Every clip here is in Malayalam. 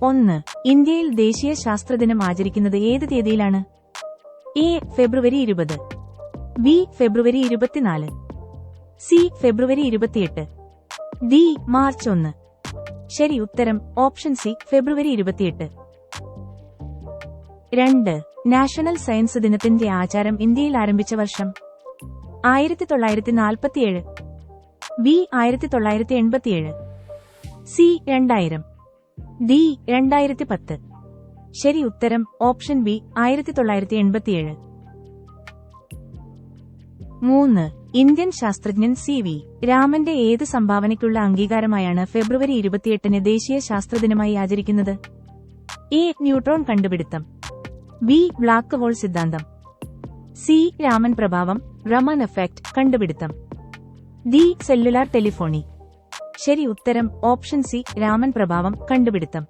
1. ഇന്ത്യയിൽ ദേശീയ ശാസ്ത്രദിനം ആചരിക്കുന്നത് ഏത് തീയതിയിലാണ്? A. February 20, B. February 24, C. February 28, D. March 1. ശരി ഉത്തരം option C February 28. 2. National science ദിനത്തിന്റെ ആചാരം ഇന്ത്യയിൽ ആരംഭിച്ച വർഷം? 1947, ബി. 1987, സി. 2000, ഡി. 2010. ശരി ഉത്തരം ഓപ്ഷൻ ബി 1987. 3. ഇന്ത്യൻ ശാസ്ത്രജ്ഞൻ സി വി രാമന്റെ ഏത് സംഭാവനയ്ക്കുള്ള അംഗീകാരമായാണ് ഫെബ്രുവരി 28 ദേശീയ ശാസ്ത്രദിനമായി ആചരിക്കുന്നത്? എ. ന്യൂട്രോൺ കണ്ടുപിടുത്തം, ബി. ബ്ലാക്ക് ഹോൾ സിദ്ധാന്തം, സി. രാമൻ പ്രഭാവം റമൻ എഫക്ട് കണ്ടുപിടുത്തം, ഡി. Cellular telephony. ശരി ഉത്തരം ഓപ്ഷൻ സി രാമൻ പ്രഭാവം കണ്ടുപിടുത്തം.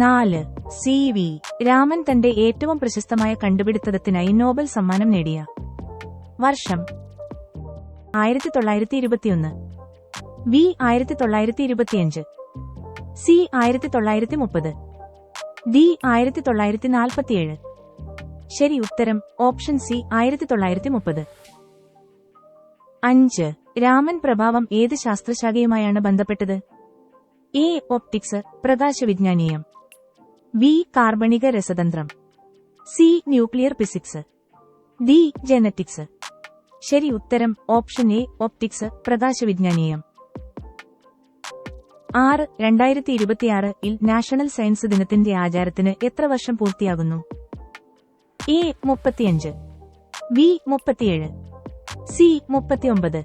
4. സി വി രാമൻ തന്റെ ഏറ്റവും പ്രശസ്തമായ കണ്ടുപിടുത്തത്തിനായി നോബൽ സമ്മാനം നേടിയ വർഷം? 1921, ബി. 1925, സി. 1930, ഡി. 1947. ശരി ഉത്തരം ഓപ്ഷൻ സി 1930. 5. രാമൻ പ്രഭാവം ഏത് ശാസ്ത്രശാഖയുമായാണ് ബന്ധപ്പെട്ടത്? എ. ഒപ്റ്റിക്സ് പ്രകാശവിജ്ഞാനീയം, ബി. കാർബണിക രസതന്ത്രം, C. Nuclear physics, D. Genetics. ശരി ഉത്തരം ഓപ്ഷൻ എ ഒപ്റ്റിക്സ് പ്രകാശവിജ്ഞാനീയം. 6. 2026 നാഷണൽ സയൻസ് ദിനത്തിന്റെ ആചാരത്തിന് എത്ര വർഷം പൂർത്തിയാകുന്നു? എ. 35, ബി. 37, സി. 39,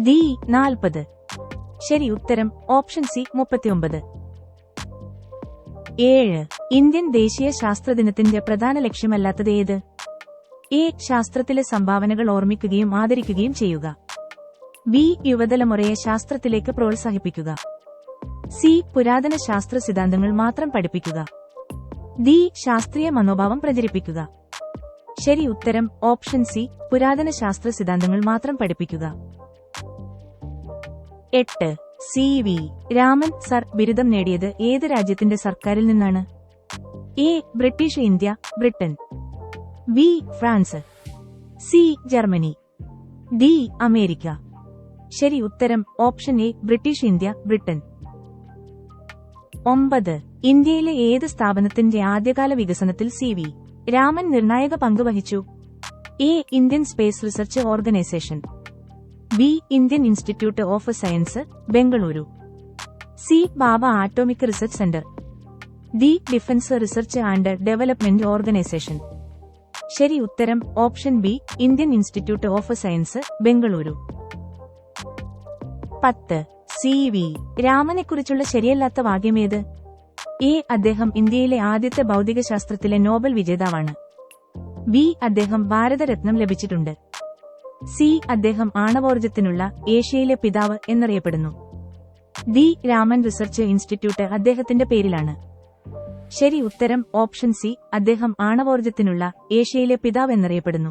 ഡി. 40. ശരി ഉത്തരം ഓപ്ഷൻ സി 39. 7. ഇന്ത്യൻ ദേശീയ ശാസ്ത്രദിനത്തിന്റെ പ്രധാന ലക്ഷ്യമല്ലാത്തത് ഏത്? എ. ശാസ്ത്രത്തിലെ സംഭാവനകൾ ഓർമ്മിക്കുകയും ആദരിക്കുകയും ചെയ്യുക, ബി. യുവതലമുറയെ ശാസ്ത്രത്തിലേക്ക് പ്രോത്സാഹിപ്പിക്കുക, സി. പുരാതന ശാസ്ത്ര സിദ്ധാന്തങ്ങൾ മാത്രം പഠിപ്പിക്കുക, ഡി. ശാസ്ത്രീയ മനോഭാവം പ്രചരിപ്പിക്കുക. ശരി ഉത്തരം ഓപ്ഷൻ സി പുരാതന ശാസ്ത്ര സിദ്ധാന്തങ്ങൾ മാത്രം പഠിപ്പിക്കുക. 8. സി വി രാമൻ സർ ബിരുദം നേടിയത് ഏത് രാജ്യത്തിന്റെ സർക്കാരിൽ നിന്നാണ്? A. British India Britain, B. France, C. Germany, D. America. ശരി ഉത്തരം option A British India Britain. 9. ഇന്ത്യയിലെ ഏത് സ്ഥാപനത്തിന്റെ ആദ്യകാല വികസനത്തിൽ സി വി രാമൻ നിർണായക പങ്ക് വഹിച്ചു? A. Indian space research organisation, B. Indian institute of science Bengaluru, C. Bhabha atomic research centre, D. Defence research and development organisation. ശരി ഉത്തരം option B Indian institute of science Bengaluru. 10. C V രാമനെക്കുറിച്ചുള്ള ശരിയല്ലാത്ത വാക്യമേത്? എ. അദ്ദേഹം ഇന്ത്യയിലെ ആദ്യത്തെ ഭൗതികശാസ്ത്രത്തിലെ നോബൽ വിജേതാവാണ്, ബി. അദ്ദേഹം ഭാരതരത്നം ലഭിച്ചിട്ടുണ്ട്, സി. അദ്ദേഹം ആണവോർജ്ജത്തിനുള്ള ഏഷ്യയിലെ പിതാവ് എന്നറിയപ്പെടുന്നു, ഡി. രാമൻ റിസർച്ച് ഇൻസ്റ്റിറ്റ്യൂട്ട് അദ്ദേഹത്തിന്റെ പേരിലാണ്. ശരി ഉത്തരം ഓപ്ഷൻ സി അദ്ദേഹം ആണവോർജ്ജത്തിനുള്ള ഏഷ്യയിലെ പിതാവ് എന്നറിയപ്പെടുന്നു.